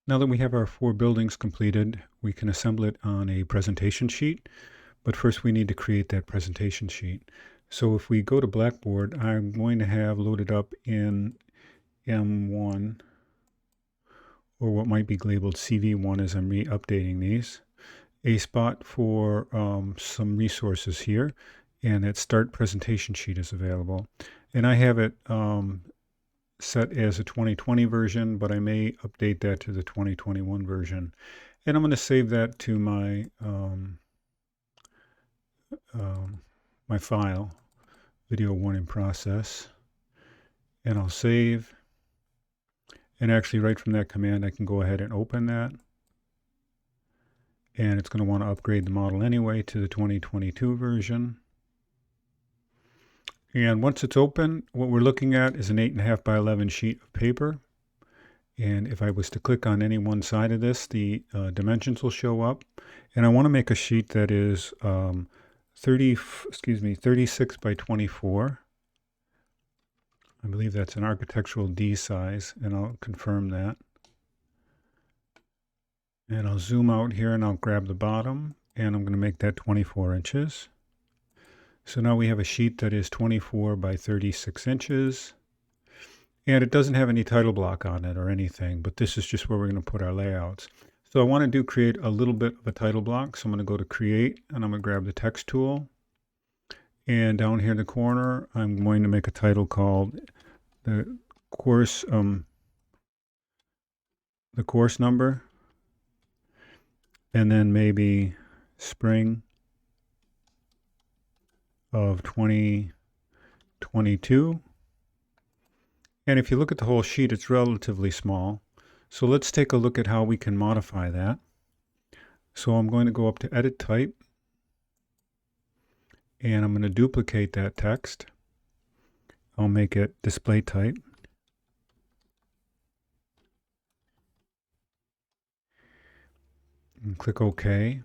Now that we have our 4 buildings completed, we can assemble it on a presentation sheet, but first we need to create that presentation sheet. So if we go to Blackboard, I'm going to have loaded up in M1, or what might be labeled CV1 as I'm updating these, a spot for some resources here, and that Start Presentation Sheet is available. And I have it set as a 2020 version, but I may update that to the 2021 version. And I'm going to save that to my my file, video 1 in process. And I'll save. And actually right from that command, I can go ahead and open that. And it's going to want to upgrade the model anyway to the 2022 version. And once it's open, what we're looking at is an 8.5 by 11 sheet of paper. And if I was to click on any one side of this, the dimensions will show up. And I want to make a sheet that is 36 by 24. I believe that's an architectural D size, and I'll confirm that. And I'll zoom out here and I'll grab the bottom, and I'm going to make that 24 inches. So now we have a sheet that is 24 by 36 inches. And it doesn't have any title block on it or anything, but this is just where we're going to put our layouts. So I want to create a little bit of a title block. So I'm going to go to Create, and I'm going to grab the text tool. And down here in the corner, I'm going to make a title called the course number, and then maybe spring of 2022. And if you look at the whole sheet, it's relatively small. So let's take a look at how we can modify that. So I'm going to go up to Edit Type, and I'm going to duplicate that text. I'll make it display type. And click OK.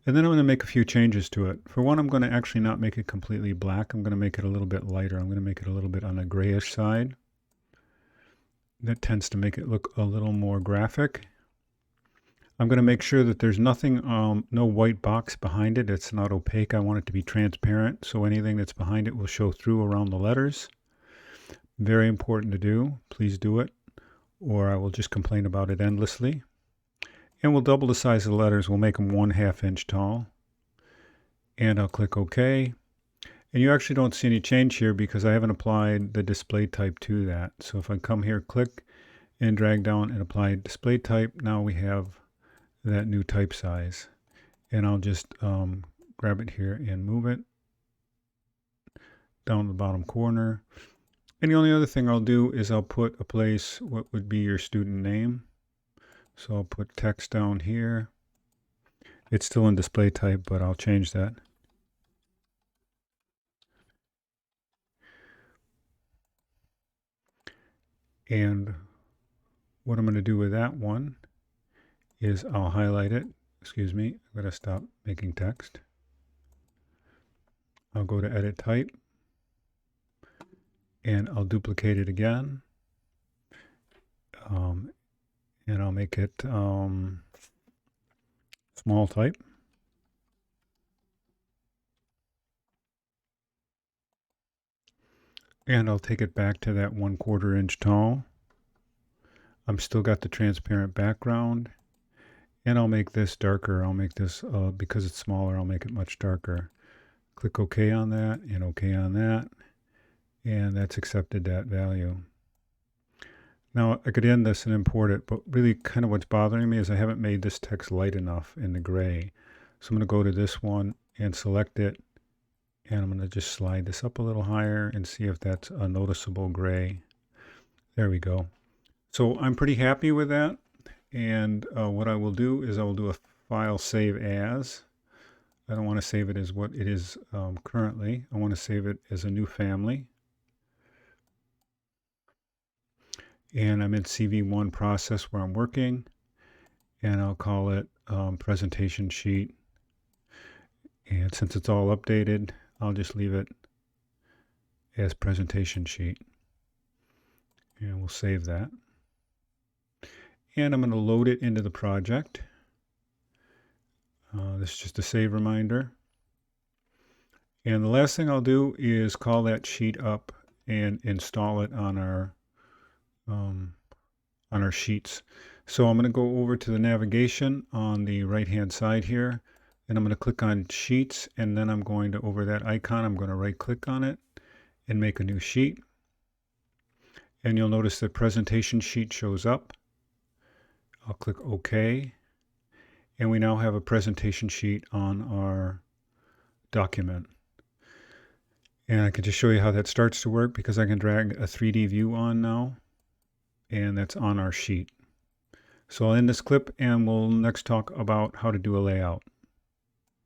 And then I'm going to make a few changes to it. For one, I'm going to actually not make it completely black. I'm going to make it a little bit lighter. I'm going to make it a little bit on the grayish side. That tends to make it look a little more graphic. I'm going to make sure that there's nothing, no white box behind it. It's not opaque. I want it to be transparent, so anything that's behind it will show through around the letters. Very important to do. Please do it, or I will just complain about it endlessly. And we'll double the size of the letters. We'll make them 1/2 inch tall. And I'll click OK. And you actually don't see any change here because I haven't applied the display type to that. So if I come here, click, and drag down and apply display type, now we have that new type size. And I'll just grab it here and move it down the bottom corner. And the only other thing I'll do is I'll put a place what would be your student name. So I'll put text down here. It's still in display type, but I'll change that. And what I'm going to do with that one is I'll highlight it. Excuse me, I'm going to stop making text. I'll go to Edit Type, and I'll duplicate it again. And I'll make it small type. And I'll take it back to that 1/4 inch tall. I'm still got the transparent background. And I'll make this darker. I'll make this, because it's smaller, I'll make it much darker. Click OK on that and OK on that. And that's accepted that value. Now I could end this and import it, but really kind of what's bothering me is I haven't made this text light enough in the gray. So I'm going to go to this one and select it. And I'm going to just slide this up a little higher and see if that's a noticeable gray. There we go. So I'm pretty happy with that. And what I will do is I will do a file save as. I don't want to save it as what it is currently. I want to save it as a new family. And I'm in CV1 process where I'm working. And I'll call it presentation sheet. And since it's all updated, I'll just leave it as presentation sheet. And we'll save that. and I'm going to load it into the project. This is just a save reminder. And the last thing I'll do is call that sheet up and install it on our sheets. So I'm going to go over to the navigation on the right hand side here, and I'm going to click on sheets, and then I'm going to, over that icon, I'm going to right click on it and make a new sheet. And you'll notice the presentation sheet shows up. I'll click OK, and we now have a presentation sheet on our document. And I can just show you how that starts to work, because I can drag a 3D view on now, and that's on our sheet. So I'll end this clip, and we'll next talk about how to do a layout.